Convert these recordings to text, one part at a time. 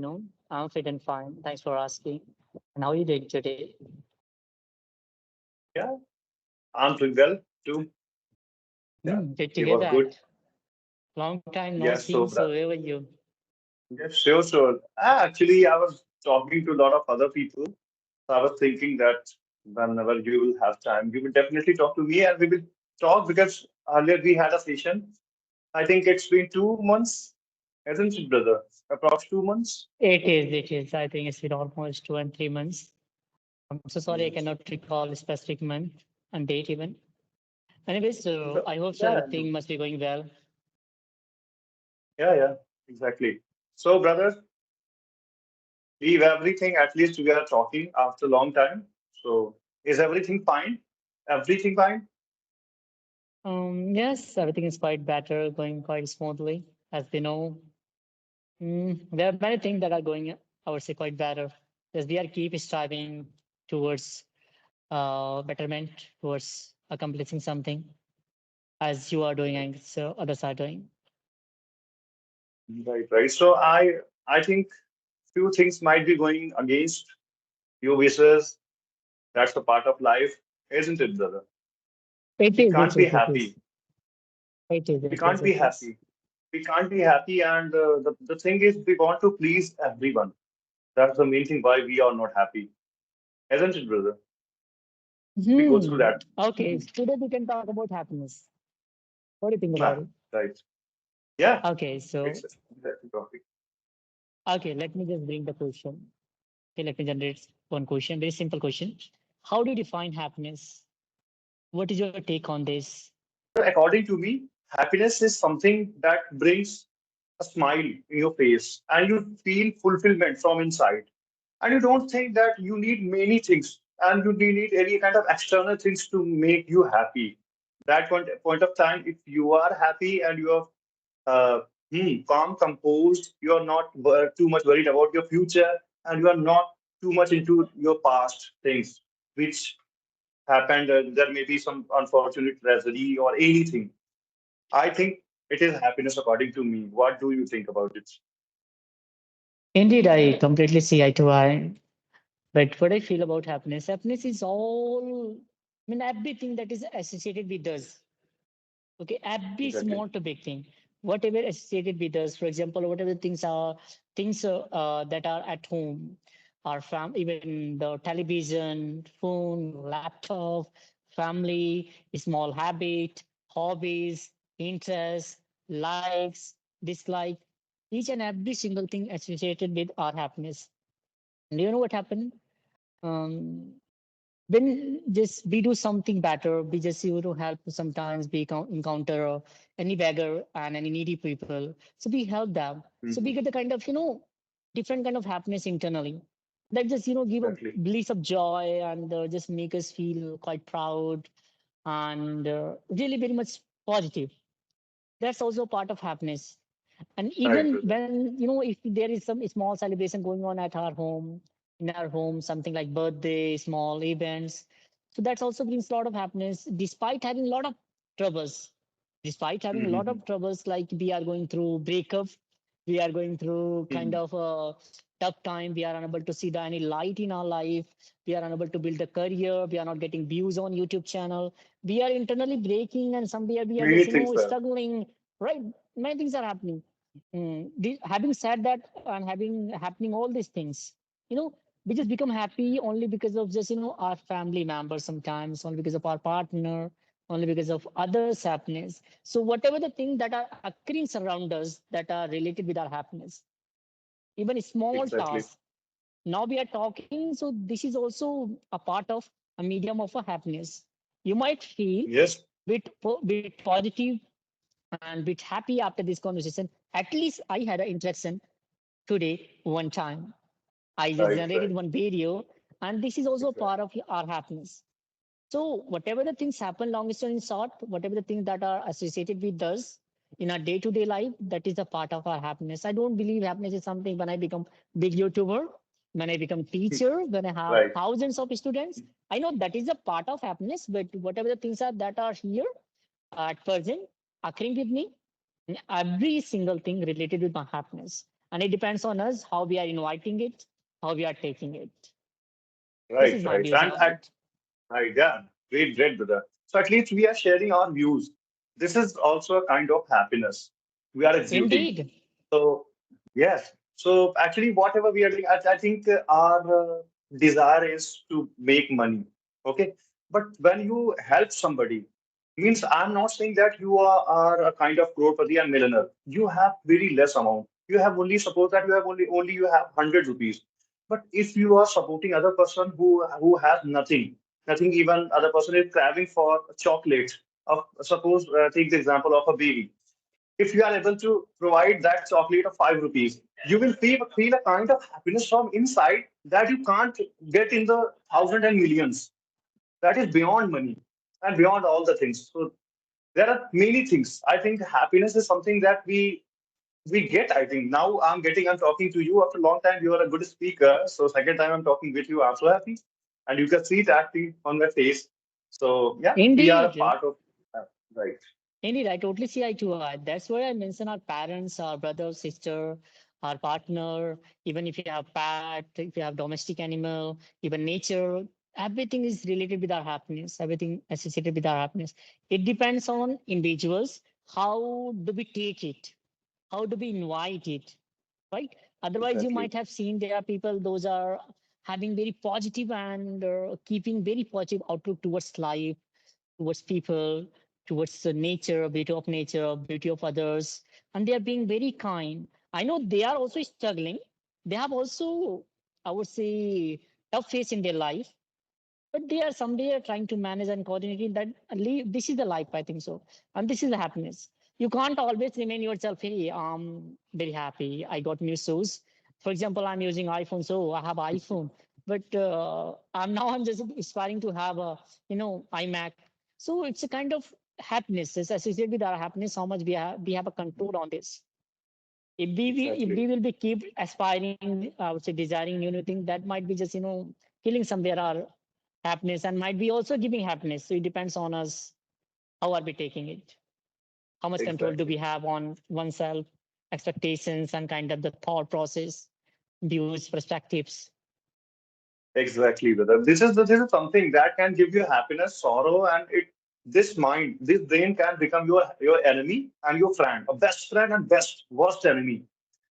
afternoon. I'm fit and fine. Thanks for asking. And how are you doing today? Yeah, I'm doing well too. Yeah, Good to it hear was good. that. Long time no Yes, see. so So where were you? yes, sure, sure. Actually, I was talking to a lot of other people. So I was thinking that whenever you will have time, you will definitely talk to me and we will talk because earlier we had a session. I think it's been 2 months, hasn't it, brother? Approx 2 months. It is. It is. I think it's been almost 2 and 3 months. I'm so sorry I Yes. cannot recall a specific month and date even. Anyways, so So, I hope so yeah, everything must be going well. yeah, exactly. So, brother, leave everything at least we are talking after a long time. So, is everything fine? Everything fine? Yes, everything is quite better, going quite smoothly. As we know, there are many things that are going, I would say, quite better. As we are keep striving towards betterment, towards accomplishing something, as you are doing and so others are doing. Right. So I think few things might be going against your wishes. That's a part of life, isn't it, brother? It We is, can't it be is, it is, happy. it is, We it is, can't be it is. happy. We can't be happy, and the thing is, we want to please everyone. That's the main thing why we are not happy, isn't it, brother? We go through that. Okay, today we can talk about happiness. What do you think about Ah, it? right. Yeah, Okay, so, it's that's the topic. okay, let me just bring the question. Okay, let me generate one question, very simple question. How do you define happiness? What is your take on this? According to me, happiness is something that brings a smile in your face and you feel fulfillment from inside. And you don't think that you need many things and you need any kind of external things to make you happy. That point of time, if you are happy and you are calm, composed, you are not too much worried about your future and you are not too much into your past things, which happened. There may be some unfortunate tragedy or anything. I think it is happiness according to me. What do you think about it? Indeed, I completely see eye to eye. But what I feel about happiness, happiness is all, I mean, everything that is associated with us. Okay, every Exactly. small to big thing, whatever associated with us. For example, whatever things that are at home, are from even the television, phone, laptop, family, small habit, hobbies, interests, likes, dislike, each and every single thing associated with our happiness. And do you know what happened? Um, when just we do something better, we just help sometimes we encounter any beggar and any needy people. So we help them. So we Hmm. get the kind of different kind of happiness internally that just give a Exactly. bliss of joy and just make us feel quite proud and really very much positive. That's also part of happiness. And Right, even brother. when if there is some small celebration going on at our home, in our home, something like birthday, small events, so that also brings a lot of happiness despite having a lot of troubles. Despite having a lot Hmm. of troubles, like we are going through breakup, we are going through kind Hmm. of a tough time, we are unable to see any light in our life, we are unable to build a career, we are not getting views on YouTube channel, we are internally breaking, and somewhere we are just Many things, sir. struggling, right? Many things are happening. Having said that and having happening all these things, we just become happy only because of just our family members, sometimes only because of our partner, only because of others happiness. So whatever the things that are occurring around us that are related with our happiness, even small Exactly. tasks, now we are talking, so this is also a part of a medium of a happiness. You might feel Yes. bit positive and bit happy after this conversation. At least I had an interaction today one time. I just Right. generated Right. one video, and this is also part Exactly. of our happiness. So whatever the things happen, long story in short, whatever the things that are associated with us in our day-to-day life, that is a part of our happiness. I don't believe happiness is something when I become big YouTuber, when I become teacher, when I have Right. thousands of students. I know that is a part of happiness, but whatever the things are that are here at present, occurring with me, every single thing related with my happiness. And it depends on us how we are inviting it, how we are taking it. This Right, is my right. views And on it. right, yeah, great, great, brother. So at least we are sharing our views. This is also a kind of happiness we are exuding. Indeed. So yes. So actually, whatever we are doing, I think our desire is to make money. Okay. But when you help somebody, means I'm not saying that you are a kind of crorepati and millionaire. You have very less amount. You have only suppose that you have only you have 100 rupees. But if you are supporting other person who has nothing, nothing even other person is craving for chocolate. Suppose take the example of a baby, if you are able to provide that chocolate of 5 rupees, you will feel a kind of happiness from inside that you can't get in the thousand and millions. That is beyond money and beyond all the things. So there are many things. I think happiness is something that we get. I think now I'm talking to you after a long time. You are a good speaker. So second time I'm talking with you, I'm so happy. And you can see it acting on my face. So yeah, we are a Indeed. part of right. Indeed, I totally see eye to eye. That's why I mention our parents, our brother, sister, our partner, even if you have pet, if you have domestic animal, even nature, everything is related with our happiness, everything associated with our happiness. It depends on individuals. How do we take it? How do we invite it? Right? Otherwise, you Exactly. might have seen there are people, those are having very positive and keeping very positive outlook towards life, towards people, towards the nature, nature, beauty of others, and they are being very kind. I know they are also struggling. They have also, I would say, tough phase in their life, but they are someday trying to manage and coordinate it. That this is the life, I think so, and this is the happiness. You can't always remain yourself. Hey, I'm very happy. I got new shoes. For example, I'm using iPhone, so I have iPhone. But I'm just aspiring to have a iMac. So it's a kind of happiness. It's associated with our happiness. How much we have a control on this. If we Exactly. will be keep aspiring, I would say desiring new things, that might be just killing somewhere our happiness and might be also giving happiness. So it depends on us. How are we taking it? How much control do we Exactly. have on oneself, expectations, and kind of the thought process, views, perspectives? Exactly, brother. This is something that can give you happiness, sorrow, and this mind, this brain can become your enemy and your friend, a best friend and best worst enemy.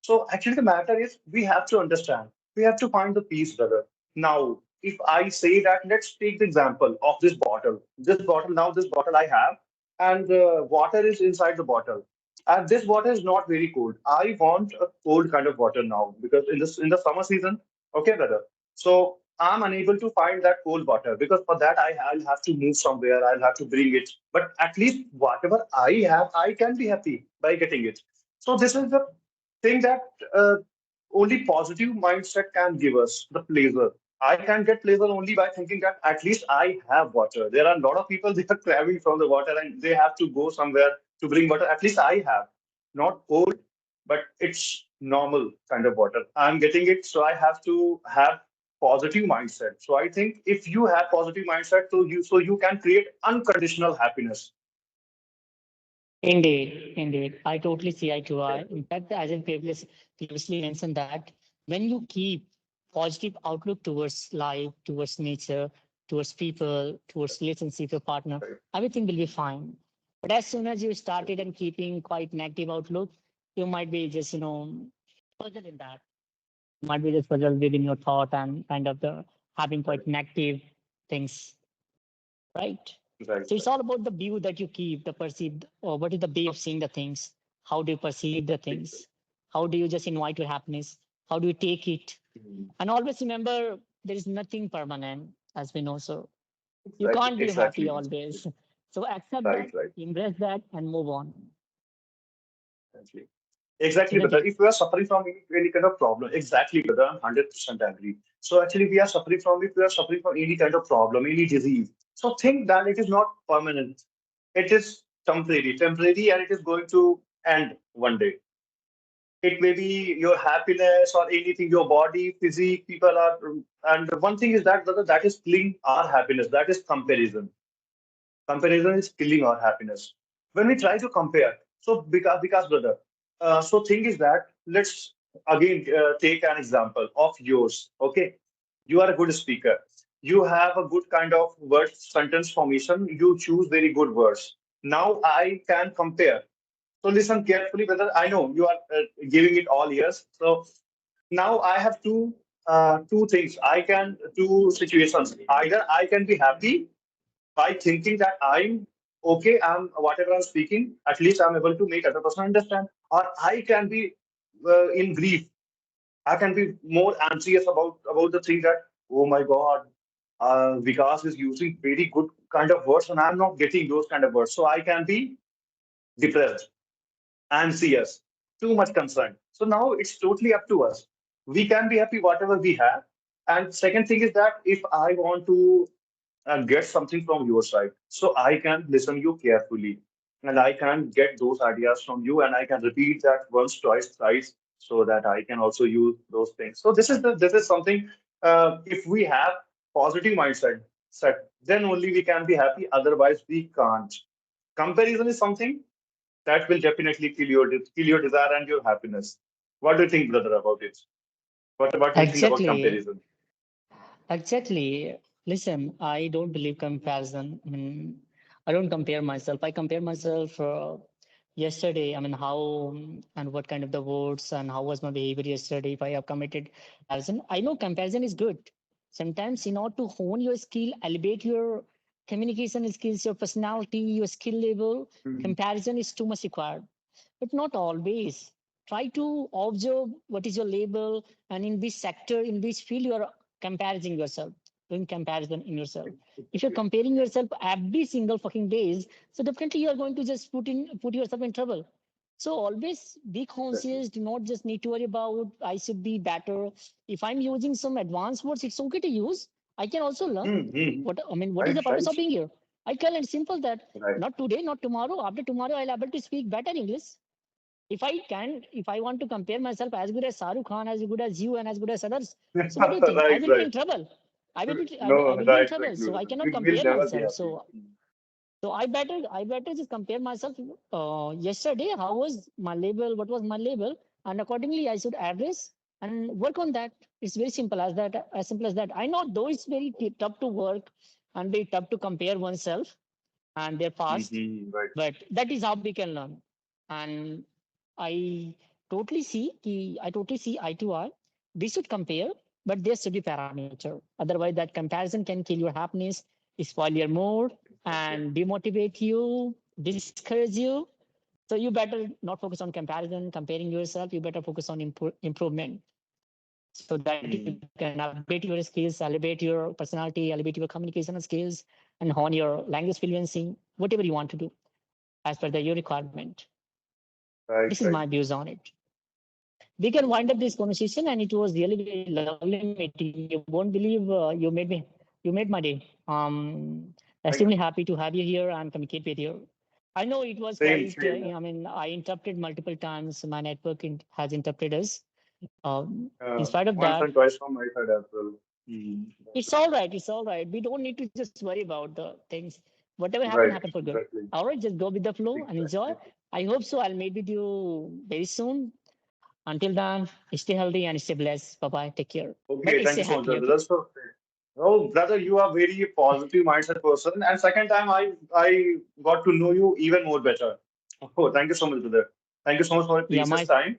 So actually, the matter is we have to understand. We have to find the peace, brother. Now, if I say that, let's take the example of this bottle. This bottle, now this bottle I have, and water is inside the bottle. And this water is not very cold. I want a cold kind of water now because in the summer season, okay, brother. So I'm unable to find that cold water because for that I'll have to move somewhere. I'll have to bring it. But at least whatever I have, I can be happy by getting it. So this is the thing that uh, only positive mindset can give us the pleasure. I can get pleasure only by thinking that at least I have water. There are a lot of people they are craving from the water and they have to go somewhere to bring water. At least I have, not cold, but it's normal kind of water. I'm getting it, so I have to have positive mindset. So I think if you have positive mindset, so you can create unconditional happiness. Indeed, indeed. I totally see eye to eye. Exactly. In fact, as I previously mentioned that when you keep positive outlook towards life, towards nature, towards people, towards relationship, your partner, Right. everything will be fine. But as soon as you started and keeping quite negative outlook, you might be just, puzzled in that. You might be just puzzled within your thought and kind of the having quite Right. negative things, right? Right. So it's all about the view that you keep, the perceived, or what is the way of seeing the things? How do you perceive the things? Right. How do you just invite your happiness? How do you take it? And always remember, there is nothing permanent, as we know. So you Exactly. can't be happy Exactly. always. So accept Right. that, Right. embrace that, and move on, Exactly. Exactly, isn't brother. it? If we are suffering from any kind of problem, exactly, brother, I'm 100% agree. So actually, we are suffering from if we are suffering from any kind of problem, any disease. So think that it is not permanent. It is temporary, and it is going to end one day. It may be your happiness or anything, your body, physique, people are, and one thing is that, brother, that is killing our happiness. That is comparison. Comparison is killing our happiness. When we try to compare, so because brother, so thing is that let's again, take an example of yours. Okay, you are a good speaker. You have a good kind of word sentence formation. You choose very good words. Now I can compare. So listen carefully, brother. I know you are giving it all ears. So now I have two things. I can two situations. Either I can be happy by thinking that I'm okay, I'm whatever I'm speaking, at least I'm able to make other person understand. Or I can be in grief. I can be more anxious about the thing that, oh my God, Vikas is using very good kind of words and I'm not getting those kind of words. So I can be depressed, anxious, too much concern. So now it's totally up to us. We can be happy whatever we have. And second thing is that if I want to get something from your side, so I can listen you carefully, and I can get those ideas from you, and I can repeat that once, twice, thrice, so that I can also use those things. So this is something. If we have positive mindset, then only we can be happy. Otherwise, we can't. Comparison is something that will definitely kill your desire and your happiness. What do you think, brother, about it? What do you think about Exactly. comparison? Exactly. Listen, I don't believe comparison. I mean, I don't compare myself. I compare myself yesterday. I mean, how and what kind of the words and how was my behavior yesterday. If I have committed comparison, I know comparison is good. Sometimes, in order to hone your skill, elevate your communication skills, your personality, your skill level, Mhm. comparison is too much required, but not always. Try to observe what is your label and in which sector, in which field you are comparing yourself, doing comparison in yourself. If you're comparing yourself every single fucking days, so definitely you are going to just put yourself in trouble. So always be Exactly. conscious. Do not just need to worry about I should be better. If I'm using some advanced words, it's okay to use. I can also learn. Mm-hmm. What I mean, what is Right, the purpose right, of being here? I tell it's simple that right. not today, not tomorrow. After tomorrow, I'll able to speak better English. If I want to compare myself as good as Saruk Khan, as good as you, and as good as others, so what do you think? I Right, will be right. in trouble. I No, will be in right, trouble. exactly, So I brother. cannot We will compare never be myself. happy. So I better just compare myself. Yesterday, how was my label? What was my label? And accordingly, I should address and work on that. It's very simple as that. As simple as that. I know though it's very tough to work and very tough to compare oneself and their past, Mm-hmm. Right. but that is how we can learn. And I I totally see eye to eye. We should compare, but there should be parameter. Otherwise, that comparison can kill your happiness, spoil your mood, Exactly. and demotivate you, discourage you. So you better not focus on comparison, comparing yourself. You better focus on improvement so that you can Mm. update your skills, elevate your personality, elevate your communication skills, and hone your language fluency, whatever you want to do as per your requirement. Right, This is right. my views on it. We can wind up this conversation, and it was really very lovely meeting you. You won't believe you made my day. Extremely Thank happy you. to have you here and communicate with you. I know it was Same, quite. same. I mean, I interrupted multiple times. My network has interrupted us. In spite of Once that, and twice from my side as well. Mm. it's all right. It's all right. We don't need to just worry about the things. Whatever happen, Right, happen for good. exactly. All right, just go with the flow and enjoy. Exactly. I hope so. I'll meet with you very soon. Until then, stay healthy and stay blessed. Bye bye. Take care. Okay, But thank stay you so much, happy, brother. okay? That's so oh, brother, you are very positive mindset person. And second time, I got to know you even more better. Oh, thank you so much, brother. Thank you so much for your Yeah, precious my time.